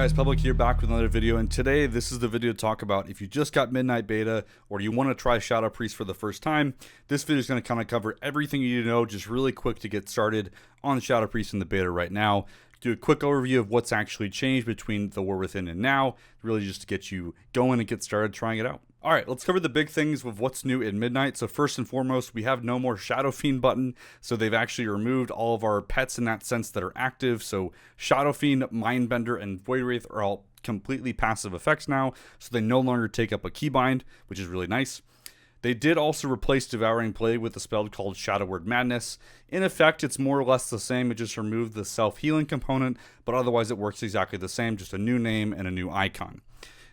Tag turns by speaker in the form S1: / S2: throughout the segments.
S1: Guys, Public here, back with another video, and today this is the video to talk about if you just got Midnight Beta or you want to try Shadow Priest for the first time. This video is going to kind of cover everything you need to know, just really quick to get started on Shadow Priest in the beta right now. Do a quick overview of what's actually changed between the War Within and now, really just to get you going and get started trying it out. Alright, let's cover the big things with what's new in Midnight. So first and foremost, we have no more Shadow Fiend button. So they've actually removed all of our pets in that sense that are active. So Shadow Fiend, Mindbender, and Void Wraith are all completely passive effects now. So they no longer take up a keybind, which is really nice. They did also replace Devouring Plague with a spell called Shadow Word Madness. In effect, it's more or less the same. It just removed the self-healing component, but otherwise it works exactly the same, just a new name and a new icon.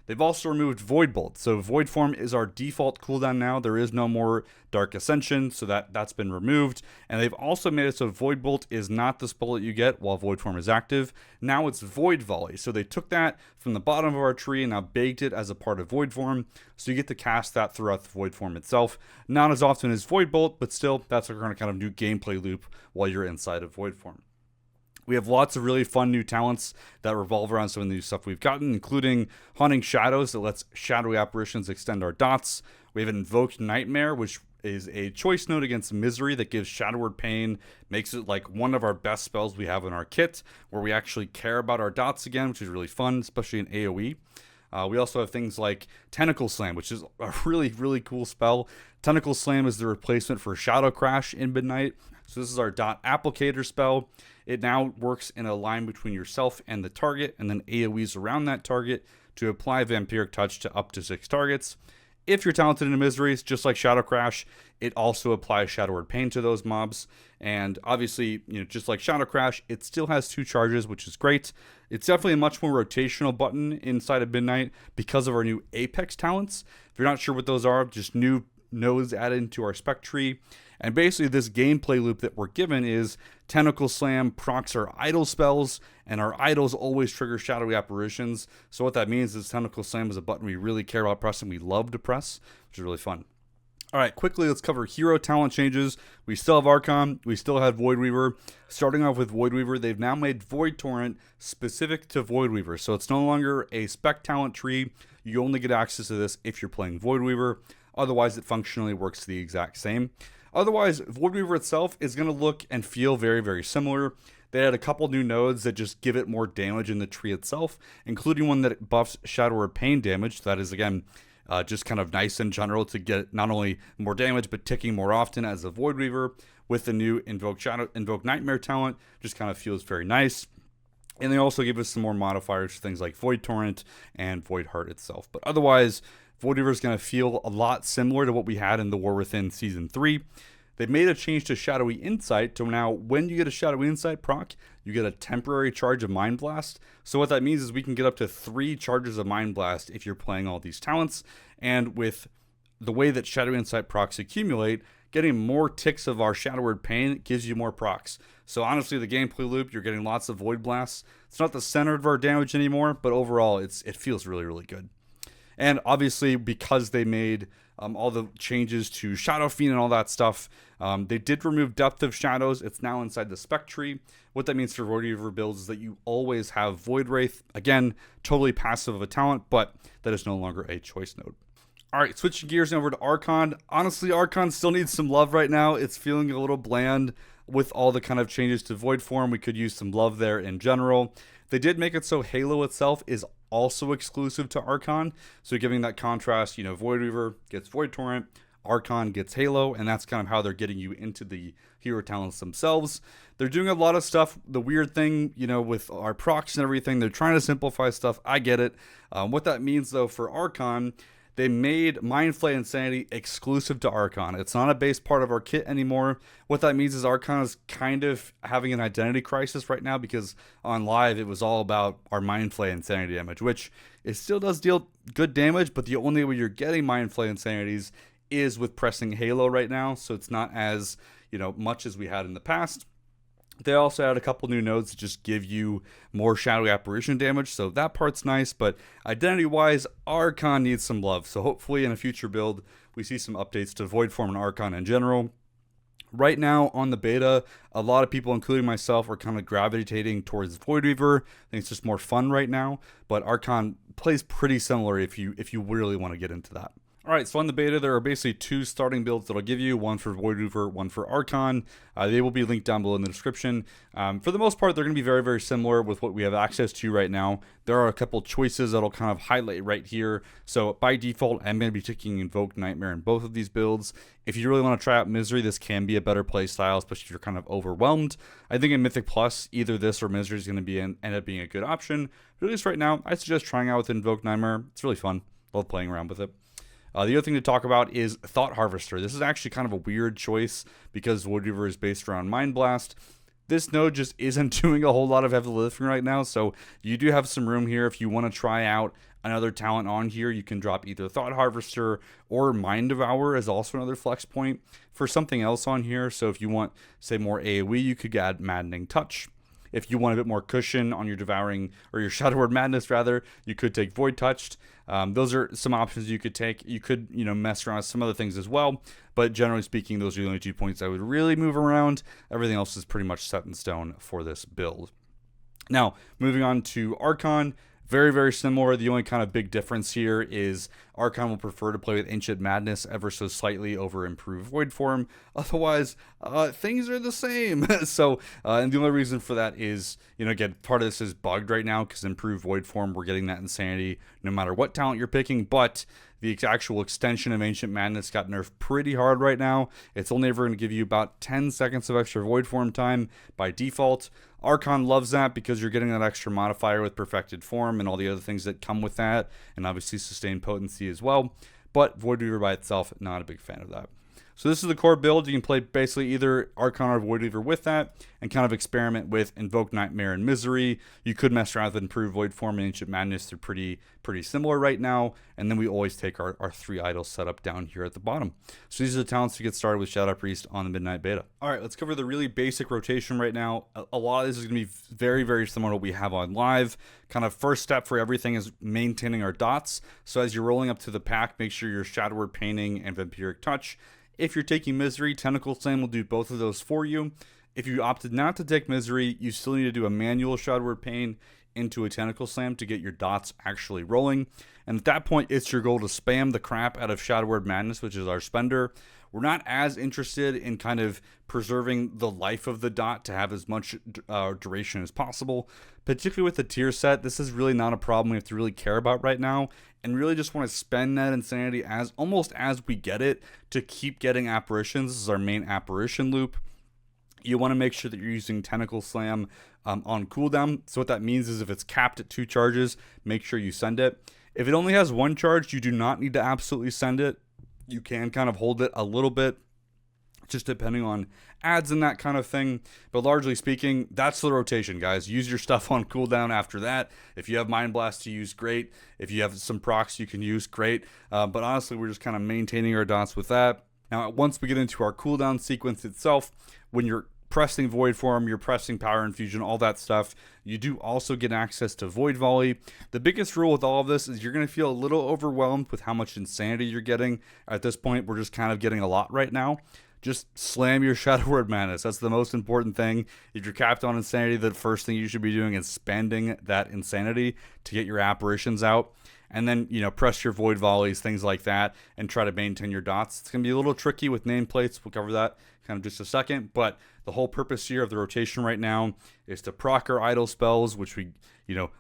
S1: They've also removed Void Bolt. So Void Form is our default cooldown now. There is no more Dark Ascension, so that's been removed. And they've also made it so Void Bolt is not the spell that you get while Void Form is active. Now it's Void Volley. So they took that from the bottom of our tree and now baked it as a part of Void Form. So you get to cast that throughout the Void Form itself. Not as often as Void Bolt, but still, that's a kind of new gameplay loop while you're inside of Void Form. We have lots of really fun new talents that revolve around some of the new stuff we've gotten, including Haunting Shadows that lets shadowy apparitions extend our dots. We have Invoked Nightmare, which is a choice note against Misery that gives Shadow Word Pain, makes it like one of our best spells we have in our kit, where we actually care about our dots again, which is really fun, especially in AoE. We also have things like Tentacle Slam, which is a really, really cool spell. Tentacle Slam is the replacement for Shadow Crash in Midnight. So this is our dot applicator spell. It now works in a line between yourself and the target, and then AoEs around that target to apply Vampiric Touch to up to 6 targets. If you're talented in Miseries, just like Shadow Crash, it also applies Shadow Word Pain to those mobs. And obviously, just like Shadow Crash, it still has 2 charges, which is great. It's definitely a much more rotational button inside of Midnight because of our new Apex talents. If you're not sure what those are, just new nodes added into our spec tree. And basically this gameplay loop that we're given is Tentacle Slam procs our idle spells, and our idols always trigger shadowy apparitions. So what that means is Tentacle Slam is a button we really care about pressing, we love to press, which is really fun. Alright, quickly let's cover hero talent changes. We still have Archon, we still have Void Weaver. Starting off with Void Weaver, they've now made Void Torrent specific to Void Weaver. So it's no longer a spec talent tree. You only get access to this if you're playing Void Weaver. Otherwise, it functionally works the exact same. Otherwise, Void Weaver itself is going to look and feel very, very similar. They had a couple new nodes that just give it more damage in the tree itself, including one that buffs Shadow Word Pain damage. That is, again, just kind of nice in general to get not only more damage, but ticking more often as a Void Weaver. With the new Invoke Nightmare talent, just kind of feels very nice. And they also give us some more modifiers for things like Void Torrent and Void Heart itself. But otherwise, Void Weaver is going to feel a lot similar to what we had in the War Within Season 3. They've made a change to Shadowy Insight, so now when you get a Shadowy Insight proc, you get a temporary charge of Mind Blast. So what that means is we can get up to 3 charges of Mind Blast if you're playing all these talents. And with the way that Shadowy Insight procs accumulate, getting more ticks of our Shadow Word Pain gives you more procs. So honestly, the gameplay loop, you're getting lots of Void Blasts. It's not the center of our damage anymore, but overall, it feels really, really good. And obviously, because they made all the changes to Shadow Fiend and all that stuff, they did remove Depth of Shadows. It's now inside the spec tree. What that means for Void Weaver builds is that you always have Void Wraith. Again, totally passive of a talent, but that is no longer a choice node. Alright, switching gears over to Archon. Honestly, Archon still needs some love right now. It's feeling a little bland with all the kind of changes to Void Form. We could use some love there in general. They did make it so Halo itself is also exclusive to Archon, so giving that contrast, Void Weaver gets Void Torrent, Archon gets Halo, and that's kind of how they're getting you into the hero talents themselves. They're doing a lot of stuff. The weird thing, with our procs and everything, they're trying to simplify stuff. I get it. What that means, though, for Archon, they made Mind Flay Insanity exclusive to Archon. It's not a base part of our kit anymore. What that means is Archon is kind of having an identity crisis right now because on live it was all about our Mind Flay Insanity damage, which it still does deal good damage, but the only way you're getting Mind Flay Insanities is with pressing Halo right now, so it's not as much as we had in the past. They also add a couple new nodes to just give you more shadowy apparition damage, so that part's nice, but identity-wise, Archon needs some love. So hopefully in a future build, we see some updates to Void Form and Archon in general. Right now on the beta, a lot of people, including myself, are kind of gravitating towards Void Weaver. I think it's just more fun right now, but Archon plays pretty similar if you really want to get into that. All right, so on the beta, there are basically 2 starting builds that I'll give you, one for Void Weaver, one for Archon. They will be linked down below in the description. For the most part, they're going to be very, very similar with what we have access to right now. There are a couple choices that'll kind of highlight right here. So by default, I'm going to be taking Invoke Nightmare in both of these builds. If you really want to try out Misery, this can be a better play style, especially if you're kind of overwhelmed. I think in Mythic Plus, either this or Misery is going to end up being a good option. But at least right now, I suggest trying out with Invoke Nightmare. It's really fun. Love playing around with it. The other thing to talk about is Thought Harvester. This is actually kind of a weird choice because Void Weaver is based around Mind Blast. This node just isn't doing a whole lot of heavy lifting right now, so you do have some room here. If you want to try out another talent on here, you can drop either Thought Harvester or Mind Devour as also another flex point for something else on here. So if you want, say, more AoE, you could add Maddening Touch. If you want a bit more cushion on your Devouring, or your Shadow Word Madness rather, you could take Void Touched. Those are some options you could take. You could, mess around with some other things as well. But generally speaking, those are the only 2 points I would really move around. Everything else is pretty much set in stone for this build. Now, moving on to Archon. Very, very similar. The only kind of big difference here is Archon will prefer to play with Ancient Madness ever so slightly over Improved Void Form. Otherwise, things are the same. So, and the only reason for that is, again, part of this is bugged right now because Improved Void Form, we're getting that Insanity no matter what talent you're picking, but the actual extension of Ancient Madness got nerfed pretty hard right now. It's only ever going to give you about 10 seconds of extra Void Form time by default. Archon loves that because you're getting that extra modifier with Perfected Form and all the other things that come with that, and obviously Sustained Potency as well. But Void Weaver by itself, not a big fan of that. So this is the core build. You can play basically either Archon or Void Weaver with that and kind of experiment with Invoke Nightmare and Misery. You could mess around with Improved Void Form and Ancient Madness. They're pretty similar right now. And then we always take our 3 idols set up down here at the bottom. So these are the talents to get started with Shadow Priest on the Midnight Beta. All right, let's cover the really basic rotation right now. A lot of this is going to be very, very similar to what we have on live. Kind of first step for everything is maintaining our dots. So as you're rolling up to the pack, make sure your Shadow Word Painting and Vampiric Touch. If you're taking Misery, Tentacle Slam will do both of those for you. If you opted not to take Misery, you still need to do a manual Shadow Word Pain into a Tentacle Slam to get your dots actually rolling. And at that point, it's your goal to spam the crap out of Shadow Word Madness, which is our spender. We're not as interested in kind of preserving the life of the dot to have as much duration as possible. Particularly with the tier set, this is really not a problem we have to really care about right now, and really just want to spend that Insanity as almost as we get it to keep getting apparitions. This is our main apparition loop. You want to make sure that you're using Tentacle Slam on cooldown. So what that means is if it's capped at 2 charges, make sure you send it. If it only has 1 charge, you do not need to absolutely send it. You can kind of hold it a little bit, just depending on ads and that kind of thing. But largely speaking, that's the rotation, guys. Use your stuff on cooldown after that. If you have Mind Blast to use, great. If you have some procs you can use, great. But honestly, we're just kind of maintaining our dots with that. Now, once we get into our cooldown sequence itself, when you're pressing Void Form, you're pressing Power Infusion, all that stuff, you do also get access to Void Volley. The biggest rule with all of this is you're going to feel a little overwhelmed with how much Insanity you're getting. At this point, we're just kind of getting a lot right now. Just slam your Shadow Word Madness. That's the most important thing. If you're capped on Insanity, the first thing you should be doing is spending that Insanity to get your apparitions out. And then, press your Void Volleys, things like that, and try to maintain your dots. It's going to be a little tricky with nameplates. We'll cover that kind of just a second. But the whole purpose here of the rotation right now is to proc our idle spells, which we,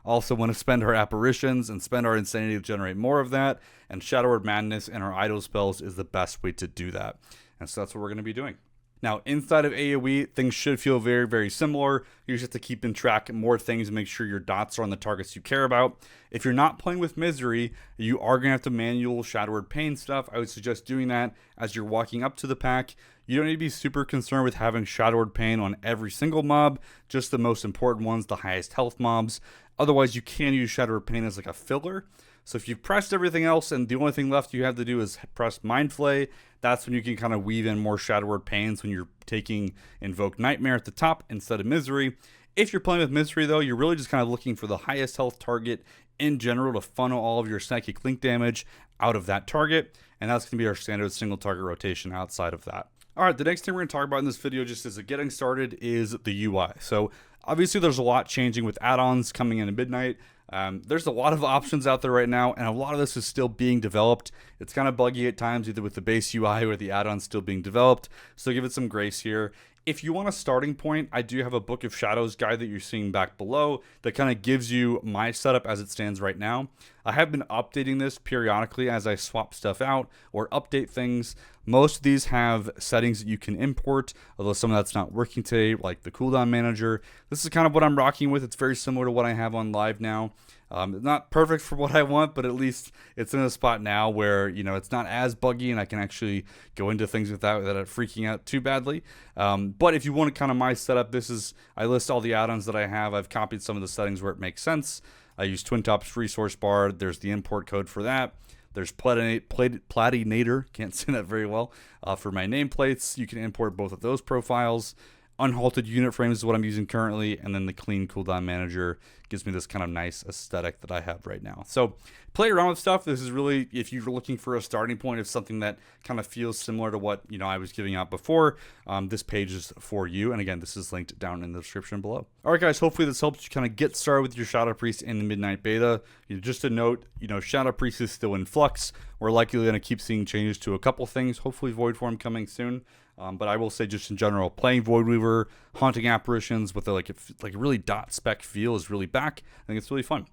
S1: also want to spend our apparitions and spend our Insanity to generate more of that. And Shadow Word Madness and our idle spells is the best way to do that. And so that's what we're going to be doing. Now, inside of AoE, things should feel very, very similar. You just have to keep in track more things and make sure your dots are on the targets you care about. If you're not playing with Misery, you are going to have to manual Shadow Word Pain stuff. I would suggest doing that as you're walking up to the pack. You don't need to be super concerned with having Shadow Word Pain on every single mob, just the most important ones, the highest health mobs. Otherwise, you can use Shadow Word Pain as like a filler. So if you've pressed everything else and the only thing left you have to do is press Mind Flay, that's when you can kind of weave in more Shadow Word Pains when you're taking Invoke Nightmare at the top instead of Misery. If you're playing with Misery, though, you're really just kind of looking for the highest health target in general to funnel all of your Psychic Link damage out of that target, and that's going to be our standard single target rotation outside of that. All right, the next thing we're going to talk about in this video, just as a getting started, is the UI. So obviously there's a lot changing with add-ons coming in at midnight. There's a lot of options out there right now, and a lot of this is still being developed. It's kind of buggy at times, either with the base UI or the add-ons still being developed. So give it some grace here. If you want a starting point, I do have a Book of Shadows guide that you're seeing back below that kind of gives you my setup as it stands right now. I have been updating this periodically as I swap stuff out or update things. Most of these have settings that you can import, although some of that's not working today, like the cooldown manager. This is kind of what I'm rocking with. It's very similar to what I have on live now. Not perfect for what I want, but at least it's in a spot now where, you know, it's not as buggy and I can actually go into things without freaking out too badly. But if you want to kind of my setup, I list all the add-ons that I have. I've copied some of the settings where it makes sense. I use Twin Top's resource bar. There's the import code for that. There's Platinator, can't say that very well, for my nameplates. You can import both of those profiles. Unhalted unit frames is what I'm using currently, and then the clean cooldown manager gives me this kind of nice aesthetic that I have right now. So play around with stuff. This is really, if you're looking for a starting point of something that kind of feels similar to what, you know, I was giving out before, this page is for you. And again, this is linked down in the description below. All right, guys, hopefully this helps you kind of get started with your Shadow Priest in the Midnight Beta. Just a note, you know, Shadow Priest is still in flux. We're likely going to keep seeing changes to a couple things, hopefully Void Form coming soon. But I will say, just in general, playing Void Weaver, haunting apparitions with a really dot spec feel is really back. I think it's really fun.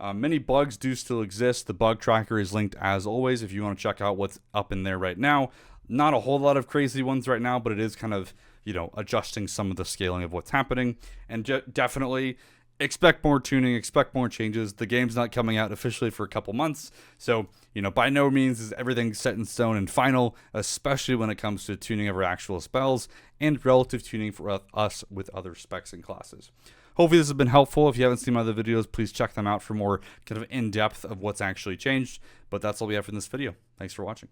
S1: Many bugs do still exist. The bug tracker is linked as always if you want to check out what's up in there right now. Not a whole lot of crazy ones right now, but it is kind of, you know, adjusting some of the scaling of what's happening. And definitely expect more tuning, expect more changes. The game's not coming out officially for a couple months. So, you know, by no means is everything set in stone and final, especially when it comes to tuning of our actual spells and relative tuning for us with other specs and classes. Hopefully this has been helpful. If you haven't seen my other videos, please check them out for more kind of in-depth of what's actually changed. But that's all we have for this video. Thanks for watching.